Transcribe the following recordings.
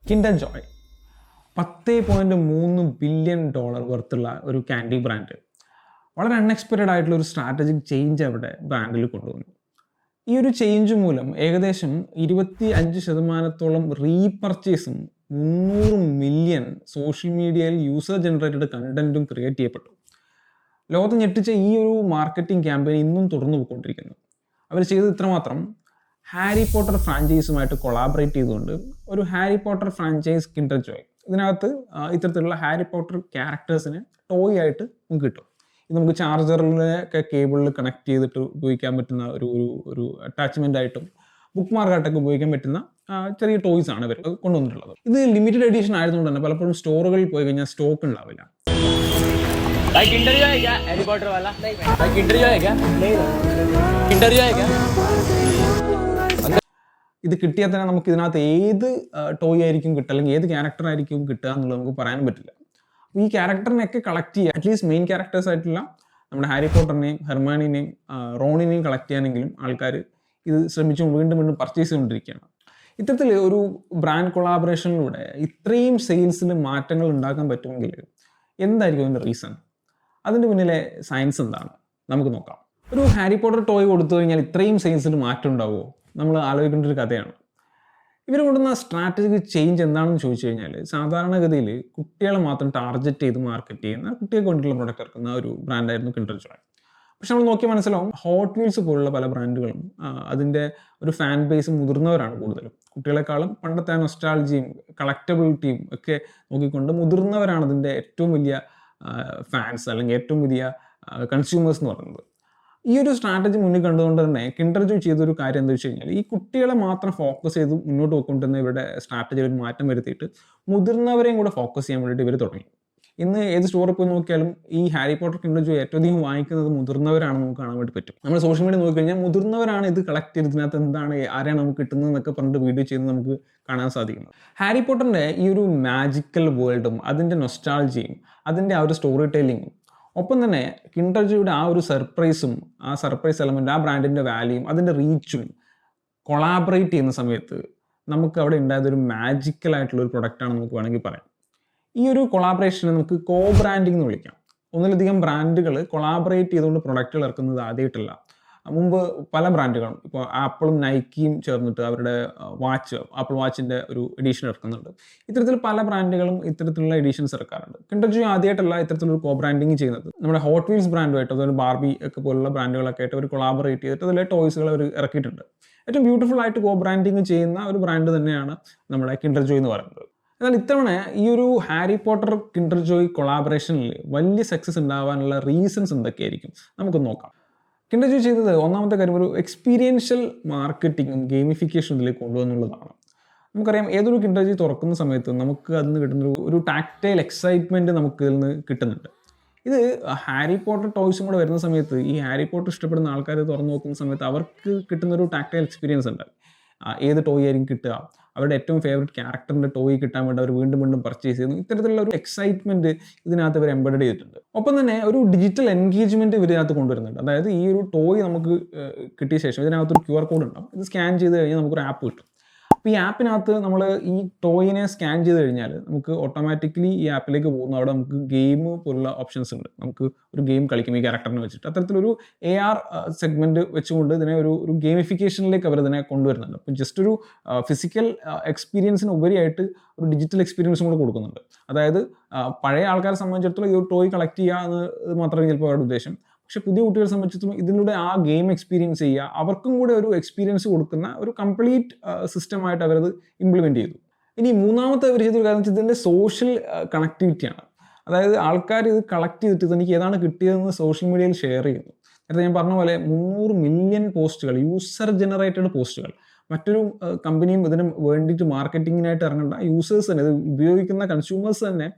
Kinder Joy $10.3 billion വർത്തുള്ള ഒരു candy brand വളരെ unexpected ആയിട്ടുള്ള ഒരു സ്ട്രാറ്റജിക് ചേഞ്ച് അവിടെ ബ്രാൻഡിൽ കൊണ്ടുവന്നു. ഈ ഒരു ചേഞ്ച് മൂലം ഏകദേശം 25% റീപർച്ചേസും 300 മില്യൺ സോഷ്യൽ മീഡിയയിൽ യൂസർ ജനറേറ്റഡ് കണ്ടന്റും ക്രിയേറ്റ് ചെയ്യപ്പെട്ടു. ലോകത്ത് ഞെട്ടിച്ച ഈ ഒരു മാർക്കറ്റിംഗ് ക്യാമ്പയിൻ ഇന്നും തുടർന്നു പോയിക്കൊണ്ടിരിക്കുന്നു. അവർ ചെയ്തത് ഇത്രമാത്രം: ഹാരി പോട്ടർ ഫ്രാഞ്ചൈസുമായിട്ട് കൊളാബറേറ്റ് ചെയ്തുകൊണ്ട് ഒരു Harry Potter franchise Kinder Joy. ഇതിനകത്ത് ഇത്തരത്തിലുള്ള ഹാരി പോട്ടർ ക്യാരക്ടേഴ്സിനെ ടോയ് ആയിട്ട് നമുക്ക് കിട്ടും. ഇത് നമുക്ക് ചാർജറിലൊക്കെ കേബിളിൽ കണക്ട് ചെയ്തിട്ട് ഉപയോഗിക്കാൻ പറ്റുന്ന ഒരു ഒരു അറ്റാച്ച്മെൻ്റ് ആയിട്ടും ബുക്ക് മാർക്കായിട്ടൊക്കെ ഉപയോഗിക്കാൻ പറ്റുന്ന ചെറിയ ടോയ്സ് ആണ് ഇവർ കൊണ്ടുവന്നിട്ടുള്ളത്. ഇത് ലിമിറ്റഡ് എഡിഷൻ ആയതുകൊണ്ട് തന്നെ പലപ്പോഴും സ്റ്റോറുകളിൽ പോയി കഴിഞ്ഞാൽ സ്റ്റോക്ക് ഉണ്ടാവില്ല. ഇത് കിട്ടിയാൽ തന്നെ നമുക്ക് ഇതിനകത്ത് ഏത് ടോയ് ആയിരിക്കും കിട്ടുക, അല്ലെങ്കിൽ ഏത് ക്യാരക്ടർ ആയിരിക്കും കിട്ടുക എന്നുള്ളത് നമുക്ക് പറയാനും പറ്റില്ല. അപ്പോൾ ഈ ക്യാരക്ടറിനെയൊക്കെ കളക്ട് ചെയ്യുക, അറ്റ്ലീസ്റ്റ് മെയിൻ ക്യാരക്ടേഴ്സ് ആയിട്ടുള്ള നമ്മുടെ ഹാരി പോട്ടറിനെയും ഹെർമാനിനെയും റോണിനെയും കളക്ട് ചെയ്യാനെങ്കിലും ആൾക്കാർ ഇത് ശ്രമിച്ചു വീണ്ടും വീണ്ടും പർച്ചേസ് ചെയ്തുകൊണ്ടിരിക്കുകയാണ്. ഇത്തരത്തിൽ ഒരു ബ്രാൻഡ് കൊളാബറേഷനിലൂടെ ഇത്രയും സെയിൽസിൽ മാറ്റങ്ങൾ ഉണ്ടാക്കാൻ പറ്റുമെങ്കിൽ എന്തായിരിക്കും അതിൻ്റെ റീസൺ? അതിൻ്റെ പിന്നിലെ സയൻസ് എന്താണ് നമുക്ക് നോക്കാം. ഒരു ഹാരി പോട്ടർ ടോയ് കൊടുത്തു കഴിഞ്ഞാൽ ഇത്രയും സെയിൽസിൽ മാറ്റം ഉണ്ടാവുമോ? നമ്മൾ ആലോചിക്കേണ്ട ഒരു കഥയാണ്. ഇവർ കൊണ്ടുവന്ന സ്ട്രാറ്റജിക് ചേഞ്ച് എന്താണെന്ന് ചോദിച്ചു കഴിഞ്ഞാൽ, സാധാരണഗതിയിൽ കുട്ടികളെ മാത്രം ടാർഗറ്റ് ചെയ്ത് മാർക്കറ്റ് ചെയ്യുന്ന, കുട്ടികൾക്ക് വേണ്ടിയിട്ടുള്ള പ്രൊഡക്റ്റ് ഇറക്കുന്ന ഒരു ബ്രാൻഡായിരുന്നു കിൻഡർ ജോയ്. പക്ഷെ നമ്മൾ നോക്കി മനസ്സിലാവും, ഹോട്ട് വീൽസ് പോലുള്ള പല ബ്രാൻഡുകളും അതിൻ്റെ ഒരു ഫാൻ ബേസ് മുതിർന്നവരാണ് കൂടുതലും. കുട്ടികളെക്കാളും പണ്ടത്തെ നൊസ്റ്റാൾജിയും കളക്റ്റബിലിറ്റിയും ഒക്കെ നോക്കിക്കൊണ്ട് മുതിർന്നവരാണ് അതിൻ്റെ ഏറ്റവും വലിയ ഫാൻസ്, അല്ലെങ്കിൽ ഏറ്റവും വലിയ കൺസ്യൂമേഴ്സ് എന്ന് പറയുന്നത്. ഈ ഒരു സ്ട്രാറ്റജി മുന്നിൽ കണ്ടുകൊണ്ട് തന്നെ കിൻഡർ ജോയ് ചെയ്തൊരു കാര്യം എന്താ വെച്ച് കഴിഞ്ഞാൽ, ഈ കുട്ടികളെ മാത്രം ഫോക്കസ് ചെയ്ത് മുന്നോട്ട് പോയിക്കൊണ്ടിരുന്ന ഇവരുടെ സ്ട്രാറ്റജിയിൽ ഒരു മാറ്റം വരുത്തിയിട്ട് മുതിർന്നവരെയും കൂടെ ഫോക്കസ് ചെയ്യാൻ വേണ്ടിയിട്ട് ഇവർ തുടങ്ങി. ഇന്ന് ഏത് സ്റ്റോറിൽ പോയി നോക്കിയാലും ഈ ഹാരി പോട്ടർ കിൻഡർ ജോയ് ഏറ്റവും അധികം വാങ്ങിക്കുന്നത് മുതിർന്നവരാണ് നമുക്ക് കാണാൻ വേണ്ടി പറ്റും. നമ്മൾ സോഷ്യൽ മീഡിയ നോക്കിക്കഴിഞ്ഞാൽ മുതിർന്നവരാണ് ഇത് കളക്ട് ചെയ്ത് ഇതിനകത്ത് എന്താണ്, ആരെയാണ് നമുക്ക് കിട്ടുന്നത് എന്നൊക്കെ പറഞ്ഞിട്ട് വീഡിയോ ചെയ്യുന്നത് നമുക്ക് കാണാൻ സാധിക്കുന്നത്. ഹാരി പോട്ടറിൻ്റെ ഈ ഒരു മാജിക്കൽ വേൾഡും അതിൻ്റെ നൊസ്റ്റാൾജിയും അതിൻ്റെ ആ ഒരു സ്റ്റോറി ടെല്ലിങ്ങും, ഒപ്പം തന്നെ കിൻഡർ ജോയുടെ ആ ഒരു സർപ്രൈസും, ആ സർപ്രൈസ് എലമെൻ്റ്, ആ ബ്രാൻഡിൻ്റെ വാല്യൂയും അതിൻ്റെ റീച്ചും കൊളാബറേറ്റ് ചെയ്യുന്ന സമയത്ത് നമുക്ക് അവിടെ ഉണ്ടായതൊരു മാജിക്കലായിട്ടുള്ള ഒരു പ്രൊഡക്റ്റാണ് നമുക്ക് വേണമെങ്കിൽ പറയാം. ഈ ഒരു കൊളാബറേഷനെ നമുക്ക് കോ ബ്രാൻഡിംഗ് എന്ന് വിളിക്കാം. ഒന്നിലധികം ബ്രാൻഡുകൾ കൊളാബറേറ്റ് ചെയ്തുകൊണ്ട് പ്രൊഡക്റ്റുകൾ ഇറക്കുന്നത് ആദ്യമായിട്ടല്ല. മുമ്പ് പല ബ്രാൻഡുകളും, ഇപ്പോൾ ആപ്പിളും നൈക്കിയും ചേർന്നിട്ട് അവരുടെ വാച്ച്, ആപ്പിൾ വാച്ചിൻ്റെ ഒരു എഡീഷൻ ഇറക്കുന്നുണ്ട്. ഇത്തരത്തിൽ പല ബ്രാൻഡുകളും ഇത്തരത്തിലുള്ള എഡീഷൻസ് ഇറക്കാറുണ്ട്. കിൻഡർ ജോയ് ആദ്യമായിട്ടല്ല ഇത്തരത്തിലൊരു കോ ബ്രാൻഡിങ് ചെയ്യുന്നത്. നമ്മുടെ ഹോട്ട് വീൽസ് ബ്രാൻഡുമായിട്ട്, അതുപോലെ ബാർബി ഒക്കെ പോലുള്ള ബ്രാൻഡുകളൊക്കെ ആയിട്ട് അവർ കൊളാബറേറ്റ് ചെയ്തിട്ട് അതിലെ ടോയ്സുകൾ അവർ ഇറക്കിയിട്ടുണ്ട്. ഏറ്റവും ബ്യൂട്ടിഫുൾ ആയിട്ട് കോ ബ്രാൻഡിങ് ചെയ്യുന്ന ഒരു ബ്രാൻഡ് തന്നെയാണ് നമ്മുടെ കിൻഡർ ജോയ് എന്ന് പറയുന്നത്. എന്നാൽ ഇത്തവണ ഈ ഒരു ഹാരി പോട്ടർ കിൻഡർ ജോയ് കൊളാബറേഷനിൽ വലിയ സക്സസ് ഉണ്ടാവാനുള്ള റീസൺസ് എന്തൊക്കെയായിരിക്കും നമുക്ക് നോക്കാം. കിൻഡർ ജോയ് ചെയ്തത് ഒന്നാമത്തെ കാര്യം ഒരു എക്സ്പീരിയൻഷ്യൽ മാർക്കറ്റിങ്ങും ഗെയിമിഫിക്കേഷനും ഇതിലേക്ക് കൊണ്ടുവന്നുള്ളതാണ്. നമുക്കറിയാം, ഏതൊരു കിൻഡർ ജോയ് തുറക്കുന്ന സമയത്ത് നമുക്ക് അതിൽ നിന്ന് കിട്ടുന്ന ഒരു ടാക്ടൈൽ എക്സൈറ്റ്മെൻറ്റ് നമുക്ക് ഇതിൽ നിന്ന് കിട്ടുന്നുണ്ട്. ഇത് ഹാരി പോട്ടർ ടോയ്സും കൂടെ വരുന്ന സമയത്ത് ഈ ഹാരി പോട്ടർ ഇഷ്ടപ്പെടുന്ന ആൾക്കാർ തുറന്നു നോക്കുന്ന സമയത്ത് അവർക്ക് കിട്ടുന്നൊരു ടാക്ടൈൽ എക്സ്പീരിയൻസ് ഉണ്ട്. ഏത് ടോയ് ആയിരിക്കും കിട്ടുക, അവരുടെ ഏറ്റവും ഫേവറേറ്റ് ക്യാരക്ടറിൻ്റെ ടോയ് കിട്ടാൻ വേണ്ടി അവർ വീണ്ടും വീണ്ടും പർച്ചേസ് ചെയ്യുന്നു. ഇത്തരത്തിലുള്ള ഒരു എക്സൈറ്റ്മെൻറ്റ് ഇതിനകത്ത് ഇവർ എംബഡ് ചെയ്തിട്ടുണ്ട്. ഒപ്പം തന്നെ ഒരു ഡിജിറ്റൽ എൻഗേജ്മെൻറ്റ് ഇതിനകത്ത് കൊണ്ടുവരുന്നുണ്ട്. അതായത് ഈ ഒരു ടോയ് നമുക്ക് കിട്ടിയ ശേഷം ഇതിനകത്തൊരു QR കോഡ് ഉണ്ടാവും. ഇത് സ്കാൻ ചെയ്ത് കഴിഞ്ഞാൽ നമുക്കൊരു ആപ്പ് കിട്ടും. അപ്പോൾ ഈ ആപ്പിനകത്ത് നമ്മൾ ഈ ടോയിനെ സ്കാൻ ചെയ്ത് കഴിഞ്ഞാൽ നമുക്ക് ഓട്ടോമാറ്റിക്കലി ഈ ആപ്പിലേക്ക് പോകുന്നു. അവിടെ നമുക്ക് ഗെയിം പോലുള്ള ഓപ്ഷൻസ് ഉണ്ട്. നമുക്ക് ഒരു ഗെയിം കളിക്കും ഈ ക്യാരക്ടറിനെ വെച്ചിട്ട്. അത്തരത്തിലൊരു AR സെഗ്മെൻറ്റ് വെച്ചുകൊണ്ട് ഇതിനെ ഒരു ഗെയിമിഫിക്കേഷനിലേക്ക് അവർ ഇതിനെ കൊണ്ടുവരുന്നുണ്ട്. അപ്പം ജസ്റ്റ് ഒരു ഫിസിക്കൽ എക്സ്പീരിയൻസിന് ഉപരിയായിട്ട് ഒരു ഡിജിറ്റൽ എക്സ്പീരിയൻസും കൂടെ കൊടുക്കുന്നുണ്ട്. അതായത് പഴയ ആൾക്കാരെ സംബന്ധിച്ചിടത്തോളം ഈ ഒരു ടോയ് കളക്ട് ചെയ്യുക എന്ന് മാത്രമേ ചിലപ്പോൾ അവരുടെ ഉദ്ദേശം. പക്ഷെ പുതിയ കുട്ടികളെ സംബന്ധിച്ചിടത്തോളം ഇതിലൂടെ ആ ഗെയിം എക്സ്പീരിയൻസ് ചെയ്യുക, അവർക്കും കൂടെ ഒരു എക്സ്പീരിയൻസ് കൊടുക്കുന്ന ഒരു കംപ്ലീറ്റ് സിസ്റ്റമായിട്ട് അവരത് ഇംപ്ലിമെൻറ്റ് ചെയ്തു. ഇനി മൂന്നാമത്തെ അവർ ചെയ്തൊരു കാര്യം വെച്ചാൽ ഇതിൻ്റെ സോഷ്യൽ കണക്ടിവിറ്റിയാണ്. അതായത് ആൾക്കാർ ഇത് കളക്ട് ചെയ്തിട്ട് തനിക്ക് ഏതാണ് കിട്ടിയതെന്ന് സോഷ്യൽ മീഡിയയിൽ ഷെയർ ചെയ്യുന്നു. നേരത്തെ ഞാൻ പറഞ്ഞ പോലെ 300 മില്യൺ പോസ്റ്റുകൾ, യൂസർ ജനറേറ്റഡ് പോസ്റ്റുകൾ. മറ്റൊരു കമ്പനിയും ഇതിന് വേണ്ടിയിട്ട് മാർക്കറ്റിങ്ങിനായിട്ട് ഇറങ്ങേണ്ട, യൂസേഴ്സ് തന്നെ, ഇത് ഉപയോഗിക്കുന്ന കൺസ്യൂമേഴ്സ് തന്നെ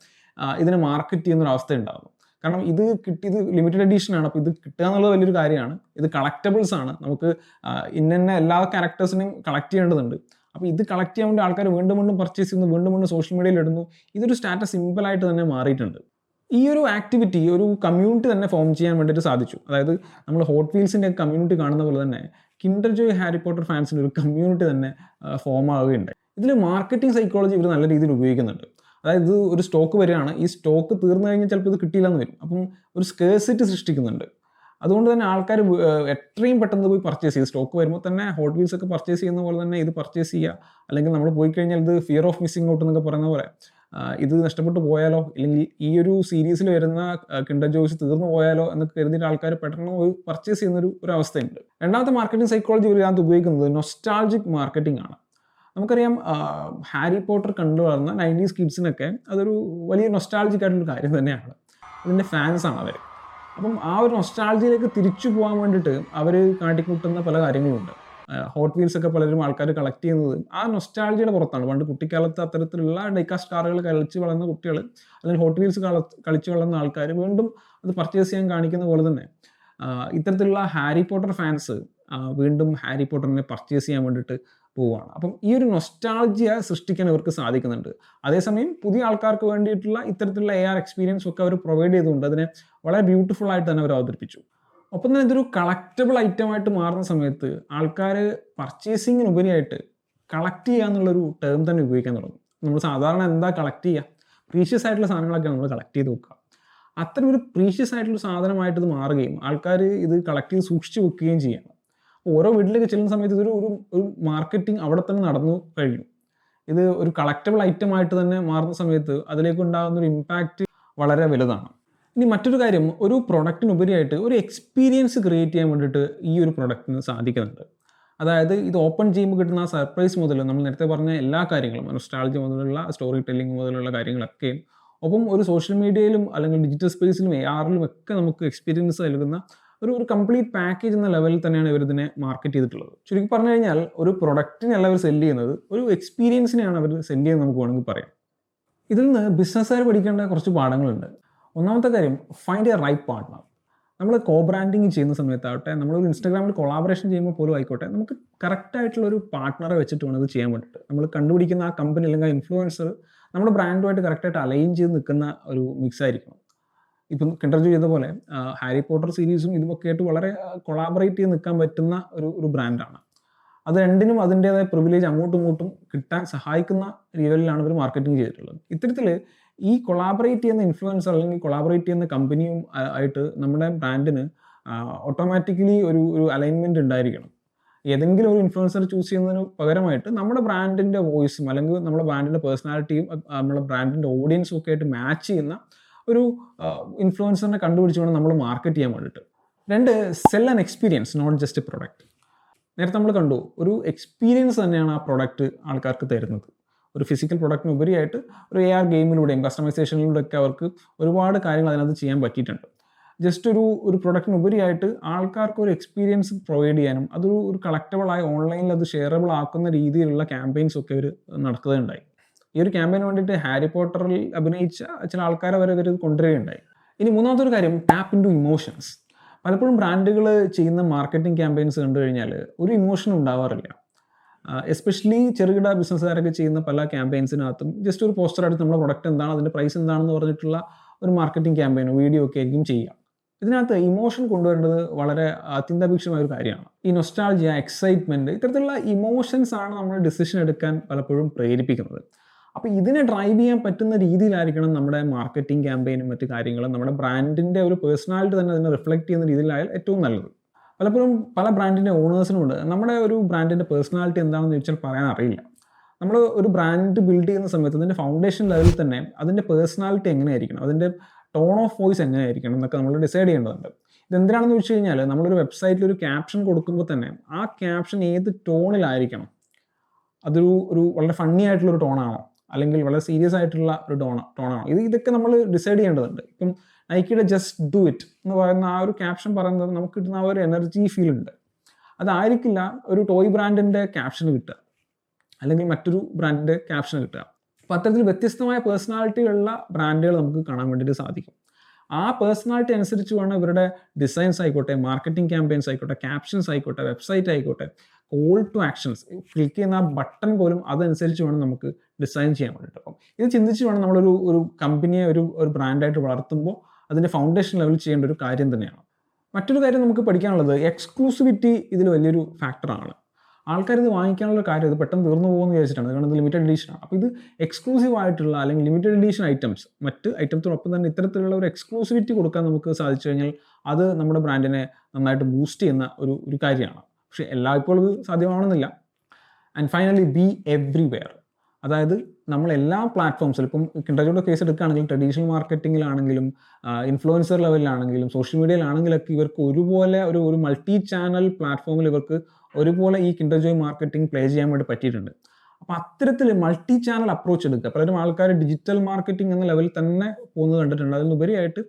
ഇതിനെ മാർക്കറ്റ് ചെയ്യുന്നൊരവസ്ഥ ഉണ്ടാകുന്നു. കാരണം ഇത് കിട്ടിയത് ലിമിറ്റഡ് എഡീഷനാണ്. അപ്പോൾ ഇത് കിട്ടുക എന്നുള്ളത് വലിയൊരു കാര്യമാണ്. ഇത് കളക്റ്റബിൾസ് ആണ്. നമുക്ക് ഇന്ന എല്ലാ ക്യാരക്ടേഴ്സിനെയും കളക്ട് ചെയ്യേണ്ടതുണ്ട്. അപ്പോൾ ഇത് കളക്ട് ചെയ്യാൻ വേണ്ടി ആൾക്കാർ വീണ്ടും വീണ്ടും പർച്ചേസ് ചെയ്യുന്നു, വീണ്ടും വീണ്ടും സോഷ്യൽ മീഡിയയിൽ ഇടുന്നു. ഇതൊരു സ്റ്റാറ്റസ് സിമ്പിളായിട്ട് തന്നെ മാറിയിട്ടുണ്ട്. ഈ ഒരു ആക്ടിവിറ്റി ഒരു കമ്മ്യൂണിറ്റി തന്നെ ഫോം ചെയ്യാൻ വേണ്ടിയിട്ട് സാധിച്ചു. അതായത് നമ്മൾ ഹോട്ട് വീൽസിൻ്റെ കമ്മ്യൂണിറ്റി കാണുന്ന പോലെ തന്നെ കിൻഡർ ജോയ് ഹാരി പോട്ടർ ഫാൻസിൻ്റെ ഒരു കമ്മ്യൂണിറ്റി തന്നെ ഫോം ആവുകയുണ്ടായി. ഇതിൽ മാർക്കറ്റിംഗ് സൈക്കോളജി ഇവർ നല്ല രീതിയിൽ ഉപയോഗിക്കുന്നുണ്ട്. അതായത് ഇത് ഒരു സ്റ്റോക്ക് വരികയാണ്, ഈ സ്റ്റോക്ക് തീർന്നു കഴിഞ്ഞാൽ ചിലപ്പോൾ ഇത് കിട്ടിയില്ലെന്ന് വരും. അപ്പം ഒരു സ്കേഴ്സിറ്റി സൃഷ്ടിക്കുന്നുണ്ട്. അതുകൊണ്ട് തന്നെ ആൾക്കാർ എത്രയും പെട്ടെന്ന് പോയി പർച്ചേസ് ചെയ്യുക. സ്റ്റോക്ക് വരുമ്പോൾ തന്നെ ഹോട്ട് വീൽസ് ഒക്കെ പർച്ചേസ് ചെയ്യുന്ന പോലെ തന്നെ ഇത് പർച്ചേസ് ചെയ്യുക. അല്ലെങ്കിൽ നമ്മൾ പോയി കഴിഞ്ഞാൽ ഇത് ഫിയർ ഓഫ് മിസ്സിംഗ് ഔട്ട് എന്നൊക്കെ പറയുന്ന പോലെ ഇത് നഷ്ടപ്പെട്ടു പോയാലോ, അല്ലെങ്കിൽ ഈ ഒരു സീരീസിൽ വരുന്ന കിൻഡർ ജോയ്സ് തീർന്നു പോയാലോ എന്നൊക്കെ കരുതിയിട്ട് ആൾക്കാർ പെട്ടെന്ന് പോയി പർച്ചേസ് ചെയ്യുന്ന ഒരു അവസ്ഥയുണ്ട്. രണ്ടാമത്തെ മാർക്കറ്റിംഗ് സൈക്കോളജി ഇവർ ഇതിനകത്ത് ഉപയോഗിക്കുന്നത് നൊസ്റ്റാൾജിക് മാർക്കറ്റിംഗ് ആണ്. നമുക്കറിയാം ഹാരി പോട്ടർ കണ്ടു വളർന്ന 90s കിഡ്സിനൊക്കെ അതൊരു വലിയ നൊസ്റ്റാൾജിക് ആയിട്ടുള്ള കാര്യം തന്നെയാണ്. അതിൻ്റെ ഫാൻസാണ് അവർ. അപ്പം ആ ഒരു നൊസ്റ്റാൾജിയിലേക്ക് തിരിച്ചു പോകാൻ വേണ്ടിയിട്ട് അവർ കാട്ടിക്കൂട്ടുന്ന പല കാര്യങ്ങളുണ്ട്. ഹോട്ട് വീൽസ് ഒക്കെ പലരും ആൾക്കാർ കളക്ട് ചെയ്യുന്നത് ആ നൊസ്റ്റാൾജിയുടെ പുറത്താണ്. പണ്ട് കുട്ടിക്കാലത്ത് അത്തരത്തിലുള്ള ഡൈക്കാസ്റ്റ് കാറുകൾ കളിച്ച് വളർന്ന കുട്ടികൾ, അല്ലെങ്കിൽ ഹോട്ട് വീൽസ് കളിച്ച് വളർന്ന ആൾക്കാർ വീണ്ടും അത് പർച്ചേസ് ചെയ്യാൻ കാണിക്കുന്ന പോലെ തന്നെ ഇത്തരത്തിലുള്ള ഹാരി പോട്ടർ ഫാൻസ് വീണ്ടും ഹാരി പോട്ടറിനെ പർച്ചേസ് ചെയ്യാൻ വേണ്ടിയിട്ട് പോവുകയാണ്. അപ്പം ഈ ഒരു നൊസ്റ്റാൾജിയ സൃഷ്ടിക്കാൻ ഇവർക്ക് സാധിക്കുന്നുണ്ട്. അതേസമയം പുതിയ ആൾക്കാർക്ക് വേണ്ടിയിട്ടുള്ള ഇത്തരത്തിലുള്ള AR എക്സ്പീരിയൻസ് ഒക്കെ അവർ പ്രൊവൈഡ് ചെയ്തുകൊണ്ട് അതിനെ വളരെ ബ്യൂട്ടിഫുൾ ആയിട്ട് തന്നെ അവർ അവതരിപ്പിച്ചു. ഒപ്പം തന്നെ ഇതൊരു കളക്റ്റബിൾ ഐറ്റമായിട്ട് മാറുന്ന സമയത്ത് ആൾക്കാർ പർച്ചേസിങ്ങിനുപരിയായിട്ട് കളക്ട് ചെയ്യുക എന്നുള്ളൊരു ടേം തന്നെ ഉപയോഗിക്കാൻ തുടങ്ങും. നമ്മൾ സാധാരണ എന്താ കളക്ട് ചെയ്യുക? പ്രീഷ്യസ് ആയിട്ടുള്ള സാധനങ്ങളൊക്കെയാണ് നമ്മൾ കളക്ട് ചെയ്ത് വെക്കുക. അത്തരം ഒരു പ്രീഷ്യസ് ആയിട്ടുള്ള സാധനമായിട്ട് ഇത് മാറുകയും ആൾക്കാർ ഇത് കളക്ട് ചെയ്ത് സൂക്ഷിച്ച് വെക്കുകയും ചെയ്യണം. ഓരോ വീട്ടിലേക്ക് ചെല്ലുന്ന സമയത്ത് ഇതൊരു ഒരു മാർക്കറ്റിംഗ് അവിടെ തന്നെ നടന്നു കഴിഞ്ഞു. ഇത് ഒരു കളക്റ്റബിൾ ഐറ്റം ആയിട്ട് തന്നെ മാറുന്ന സമയത്ത് അതിലേക്ക് ഉണ്ടാകുന്ന ഒരു ഇമ്പാക്റ്റ് വളരെ വലുതാണ്. ഇനി മറ്റൊരു കാര്യം, ഒരു പ്രൊഡക്റ്റിനുപരിയായിട്ട് ഒരു എക്സ്പീരിയൻസ് ക്രിയേറ്റ് ചെയ്യാൻ വേണ്ടിയിട്ട് ഈ ഒരു പ്രൊഡക്റ്റിന് സാധിക്കുന്നുണ്ട്. അതായത് ഇത് ഓപ്പൺ ചെയ്യുമ്പോൾ കിട്ടുന്ന ആ സർപ്രൈസ് മുതൽ നമ്മൾ നേരത്തെ പറഞ്ഞ എല്ലാ കാര്യങ്ങളും, നൊസ്റ്റാൾജി മുതലുള്ള സ്റ്റോറി ടെല്ലിംഗ് മുതലുള്ള കാര്യങ്ങളൊക്കെ, ഒപ്പം ഒരു സോഷ്യൽ മീഡിയയിലും അല്ലെങ്കിൽ ഡിജിറ്റൽ സ്പേസിലും ARലും ഒക്കെ നമുക്ക് എക്സ്പീരിയൻസ് നൽകുന്ന ഒരു കംപ്ലീറ്റ് പാക്കേജ് എന്ന ലെവലിൽ തന്നെയാണ് ഇവർ ഇതിനെ മാർക്കറ്റ് ചെയ്തിട്ടുള്ളത്. ചുരുക്കി പറഞ്ഞു കഴിഞ്ഞാൽ ഒരു പ്രൊഡക്റ്റിനല്ല അവർ സെല് ചെയ്യുന്നത്, ഒരു എക്സ്പീരിയൻസിനെയാണ് അവർ സെല് ചെയ്യുന്നത് നമുക്ക് വേണമെങ്കിൽ പറയാം. ഇതിൽ നിന്ന് ബിസിനസ്സുകാർ പഠിക്കേണ്ട കുറച്ച് പാഠങ്ങളുണ്ട്. ഒന്നാമത്തെ കാര്യം, ഫൈൻഡ് എ റൈറ്റ് പാർട്ട്ണർ. നമ്മൾ ബ്രാൻഡിങ് ചെയ്യുന്ന സമയത്താവട്ടെ, നമ്മളൊരു ഇൻസ്റ്റാഗ്രാമിൽ കൊളാബറേഷൻ ചെയ്യുമ്പോൾ പോലും ആയിക്കോട്ടെ, നമുക്ക് കറക്റ്റായിട്ടുള്ള ഒരു പാർട്ട്ണറെ വെച്ചിട്ട് വേണം ഇത് ചെയ്യാൻ വേണ്ടിയിട്ട്. നമ്മൾ കണ്ടുപിടിക്കുന്ന ആ കമ്പനി അല്ലെങ്കിൽ ആ ഇൻഫ്ലുവൻസർ നമ്മുടെ ബ്രാൻഡുമായിട്ട് കറക്റ്റായിട്ട് അലൈൻ ചെയ്ത് നിൽക്കുന്ന ഒരു മിക്സ് ആയിരിക്കണം. ഇപ്പം കിൻഡർ ജോയ് ചെയ്ത പോലെ ഹാരി പോട്ടർ സീരീസും ഇതുമൊക്കെ ആയിട്ട് വളരെ കൊളാബറേറ്റ് ചെയ്ത് നിൽക്കാൻ പറ്റുന്ന ഒരു ബ്രാൻഡാണ്. അത് രണ്ടിനും അതിൻ്റേതായ പ്രിവിലേജ് അങ്ങോട്ടും ഇങ്ങോട്ടും കിട്ടാൻ സഹായിക്കുന്ന ലെവലിലാണ് ഇവർ മാർക്കറ്റിംഗ് ചെയ്തിട്ടുള്ളത്. ഇത്തരത്തിൽ ഈ കൊളാബറേറ്റ് ചെയ്യുന്ന ഇൻഫ്ലുവൻസർ അല്ലെങ്കിൽ കൊളാബറേറ്റ് ചെയ്യുന്ന കമ്പനിയും ആയിട്ട് നമ്മുടെ ബ്രാൻഡിന് ഓട്ടോമാറ്റിക്കലി ഒരു അലൈൻമെൻറ്റ് ഉണ്ടായിരിക്കണം. ഏതെങ്കിലും ഒരു ഇൻഫ്ലുവൻസർ ചൂസ് ചെയ്യുന്നതിന് പകരമായിട്ട് നമ്മുടെ ബ്രാൻഡിൻ്റെ വോയിസും അല്ലെങ്കിൽ നമ്മുടെ ബ്രാൻഡിൻ്റെ പേഴ്സണാലിറ്റിയും നമ്മുടെ ബ്രാൻഡിൻ്റെ ഓഡിയൻസും ഒക്കെ ആയിട്ട് മാച്ച് ചെയ്യുന്ന ഒരു ഇൻഫ്ലുവൻസറിനെ കണ്ടുപിടിച്ച് വേണം നമ്മൾ മാർക്കറ്റ് ചെയ്യാൻ വേണ്ടിയിട്ട്. 2, sell an experience, not just a product. നേരത്തെ നമ്മൾ കണ്ടു, ഒരു എക്സ്പീരിയൻസ് തന്നെയാണ് ആ പ്രൊഡക്റ്റ് ആൾക്കാർക്ക് തരുന്നത്. ഒരു ഫിസിക്കൽ പ്രൊഡക്റ്റിന് ഉപരിയായിട്ട് ഒരു AR ഗെയിമിലൂടെയും കസ്റ്റമൈസേഷനിലൂടെയൊക്കെ അവർക്ക് ഒരുപാട് കാര്യങ്ങൾ അതിനകത്ത് ചെയ്യാൻ പറ്റിയിട്ടുണ്ട്. ജസ്റ്റ് ഒരു പ്രൊഡക്റ്റിന് ഉപരിയായിട്ട് ആൾക്കാർക്ക് ഒരു എക്സ്പീരിയൻസ് പ്രൊവൈഡ് ചെയ്യാനും അതൊരു കളക്റ്റബിളായി ഓൺലൈനിൽ അത് ഷെയറബിൾ ആക്കുന്ന രീതിയിലുള്ള ക്യാമ്പയിൻസ് ഒക്കെ അവർ നടക്കുകയുണ്ടായി. ഈ ഒരു ക്യാമ്പയിന് വേണ്ടിയിട്ട് ഹാരി പോട്ടറിൽ അഭിനയിച്ച ചില ആൾക്കാരെ വരെ ഇവർ കൊണ്ടുവരികയുണ്ടായി. ഇനി മൂന്നാമതൊരു കാര്യം, ടാപ്പ് ഇൻ ടു ഇമോഷൻസ്. പലപ്പോഴും ബ്രാൻഡുകൾ ചെയ്യുന്ന മാർക്കറ്റിംഗ് ക്യാമ്പയിൻസ് കണ്ടു കഴിഞ്ഞാൽ ഒരു ഇമോഷനും ഉണ്ടാവാറില്ല. എസ്പെഷ്യലി ചെറുകിട ബിസിനസ്സുകാരൊക്കെ ചെയ്യുന്ന പല ക്യാമ്പയിൻസിനകത്തും ജസ്റ്റ് ഒരു പോസ്റ്റർ എടുത്ത് നമ്മുടെ പ്രൊഡക്റ്റ് എന്താണ്, അതിൻ്റെ പ്രൈസ് എന്താണെന്ന് പറഞ്ഞിട്ടുള്ള ഒരു മാർക്കറ്റിംഗ് ക്യാമ്പയിനോ വീഡിയോ ഒക്കെ ആയിരിക്കും ചെയ്യുക. ഇതിനകത്ത് ഇമോഷൻ കൊണ്ടുവരേണ്ടത് വളരെ അത്യന്താപേക്ഷിതമായ ഒരു കാര്യമാണ്. ഈ നൊസ്റ്റാൾജിയ, എക്സൈറ്റ്മെൻറ്റ്, ഇത്തരത്തിലുള്ള ഇമോഷൻസ് ആണ് നമ്മൾ ഡിസിഷൻ എടുക്കാൻ പലപ്പോഴും പ്രേരിപ്പിക്കുന്നത്. അപ്പോൾ ഇതിനെ ഡ്രൈവ് ചെയ്യാൻ പറ്റുന്ന രീതിയിലായിരിക്കണം നമ്മുടെ മാർക്കറ്റിംഗ് ക്യാമ്പയിനും മറ്റു കാര്യങ്ങളും. നമ്മുടെ ബ്രാൻഡിൻ്റെ ഒരു പേഴ്സണാലിറ്റി തന്നെ അതിനെ റിഫ്ലക്റ്റ് ചെയ്യുന്ന രീതിയിലായാൽ ഏറ്റവും നല്ലത്. പലപ്പോഴും പല ബ്രാൻഡിൻ്റെ ഓണേഴ്സിനുമുണ്ട് നമ്മുടെ ഒരു ബ്രാൻഡിൻ്റെ പേഴ്സണാലിറ്റി എന്താണെന്ന് ചോദിച്ചാൽ പറയാൻ അറിയില്ല. നമ്മൾ ഒരു ബ്രാൻഡ് ബിൽഡ് ചെയ്യുന്ന സമയത്ത് അതിൻ്റെ ഫൗണ്ടേഷൻ ലെവലിൽ തന്നെ അതിൻ്റെ പേഴ്സണാലിറ്റി എങ്ങനെയായിരിക്കണം, അതിൻ്റെ ടോൺ ഓഫ് വോയിസ് എങ്ങനെയായിരിക്കണം എന്നൊക്കെ നമ്മൾ ഡിസൈഡ് ചെയ്യേണ്ടതുണ്ട്. ഇതെന്തിനാണെന്ന് വെച്ച് കഴിഞ്ഞാൽ നമ്മളൊരു വെബ്സൈറ്റിൽ ഒരു ക്യാപ്ഷൻ കൊടുക്കുമ്പോൾ തന്നെ ആ ക്യാപ്ഷൻ ഏത് ടോണിലായിരിക്കണം. അതൊരു വളരെ ഫണ്ണി ആയിട്ടുള്ളൊരു ടോണാണോ, അല്ലെങ്കിൽ വളരെ സീരിയസ് ആയിട്ടുള്ള ഒരു ടോണാണോ, ഇതൊക്കെ നമ്മൾ ഡിസൈഡ് ചെയ്യേണ്ടതുണ്ട്. ഇപ്പം നൈക്കിയുടെ ജസ്റ്റ് ഡു ഇറ്റ് എന്ന് പറയുന്ന ആ ഒരു ക്യാപ്ഷൻ പറയുന്നത് നമുക്ക് കിട്ടുന്ന ആ ഒരു എനർജി ഫീൽ ഉണ്ട്. അതായിരിക്കില്ല ഒരു ടോയ് ബ്രാൻഡിൻ്റെ ക്യാപ്ഷൻ കിട്ടുക, അല്ലെങ്കിൽ മറ്റൊരു ബ്രാൻഡിൻ്റെ ക്യാപ്ഷൻ കിട്ടുക. അപ്പോൾ അത്തരത്തിൽ വ്യത്യസ്തമായ പേഴ്സണാലിറ്റിയുള്ള ബ്രാൻഡുകൾ നമുക്ക് കാണാൻ വേണ്ടിയിട്ട് സാധിക്കും. ആ പേഴ്സണാലിറ്റി അനുസരിച്ച് വേണം ഇവരുടെ ഡിസൈൻസ് ആയിക്കോട്ടെ, മാർക്കറ്റിംഗ് ക്യാമ്പയിൻസ് ആയിക്കോട്ടെ, ക്യാപ്ഷൻസ് ആയിക്കോട്ടെ, വെബ്സൈറ്റ് ആയിക്കോട്ടെ, കോൾ ടു ആക്ഷൻസ്, ക്ലിക്ക് ചെയ്യുന്ന ആ ബട്ടൺ പോലും അതനുസരിച്ച് വേണം നമുക്ക് ഡിസൈൻ ചെയ്യാൻ വേണ്ടിയിട്ട്. അപ്പം ഇത് ചിന്തിച്ച് വേണം നമ്മളൊരു കമ്പനിയെ ഒരു ബ്രാൻഡായിട്ട് വളർത്തുമ്പോൾ അതിൻ്റെ ഫൗണ്ടേഷൻ ലെവൽ ചെയ്യേണ്ട ഒരു കാര്യം തന്നെയാണ്. മറ്റൊരു കാര്യം നമുക്ക് പഠിക്കാനുള്ളത്, എക്സ്ക്ലൂസിവിറ്റി ഇതിൽ വലിയൊരു ഫാക്ടറാണ്. ആൾക്കാർ ഇത് വാങ്ങിക്കാനുള്ള കാര്യം ഇത് പെട്ടെന്ന് തീർന്നു പോകുമെന്ന് വിചാരിച്ചിട്ടാണ്. കാരണം ഇത് ലിമിറ്റഡ് എഡീഷനാണ്. അപ്പോൾ ഇത് എക്സ്ക്ലൂസീവ് ആയിട്ടുള്ള അല്ലെങ്കിൽ ലിമിറ്റഡ് എഡീഷൻ ഐറ്റംസ് മറ്റ് ഐറ്റംസിനൊപ്പം തന്നെ ഇത്തരത്തിലുള്ള ഒരു എക്സ്ക്ലൂസിവിറ്റി കൊടുക്കാൻ നമുക്ക് സാധിച്ചു കഴിഞ്ഞാൽ അത് നമ്മുടെ ബ്രാൻഡിനെ നന്നായിട്ട് ബൂസ്റ്റ് ചെയ്യുന്ന ഒരു കാര്യമാണ്. പക്ഷേ എല്ലായ്പ്പോഴും ഇത് സാധ്യമാവണമെന്നില്ല. And finally be everywhere. അതായത് നമ്മൾ എല്ലാ പ്ലാറ്റ്ഫോംസിലും ഇപ്പം കിൻഡർജോയുടെ കേസ് എടുക്കുകയാണെങ്കിലും ട്രഡീഷണൽ മാർക്കറ്റിങ്ങിലാണെങ്കിലും ഇൻഫ്ലുവൻസർ ലെവലിലാണെങ്കിലും സോഷ്യൽ മീഡിയയിലാണെങ്കിലൊക്കെ ഇവർക്ക് ഒരുപോലെ ഒരു മൾട്ടി ചാനൽ പ്ലാറ്റ്ഫോമിൽ ഇവർക്ക് ഒരുപോലെ ഈ കിൻഡർജോയ് മാർക്കറ്റിംഗ് പ്ലേ ചെയ്യാൻ വേണ്ടി പറ്റിയിട്ടുണ്ട്. അപ്പോൾ അത്തരത്തിൽ മൾട്ടി ചാനൽ അപ്രോച്ച് എടുക്കുക. പലരും ആൾക്കാർ ഡിജിറ്റൽ മാർക്കറ്റിംഗ് എന്ന ലെവലിൽ തന്നെ പോകുന്നത് കണ്ടിട്ടുണ്ട്. അതിനുപരിയായിട്ട്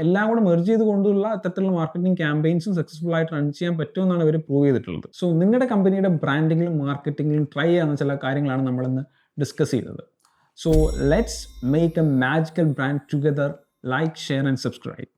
എല്ലാം കൂടെ മെർജ് ചെയ്തുകൊണ്ടുള്ള ഇത്തരത്തിലുള്ള മാർക്കറ്റിംഗ് ക്യാമ്പയിൻസും സക്സസ്ഫുൾ ആയിട്ട് റൺ ചെയ്യാൻ പറ്റുമെന്നാണ് ഇവർ പ്രൂവ് ചെയ്തിട്ടുള്ളത്. സോ നിങ്ങളുടെ കമ്പനിയുടെ ബ്രാൻഡിങ്ങിലും മാർക്കറ്റിങ്ങിലും ട്രൈ ചെയ്യാവുന്ന ചില കാര്യങ്ങളാണ് നമ്മളിന്ന് ഡിസ്കസ് ചെയ്തത്. So let's make A magical brand together. Like, share and subscribe.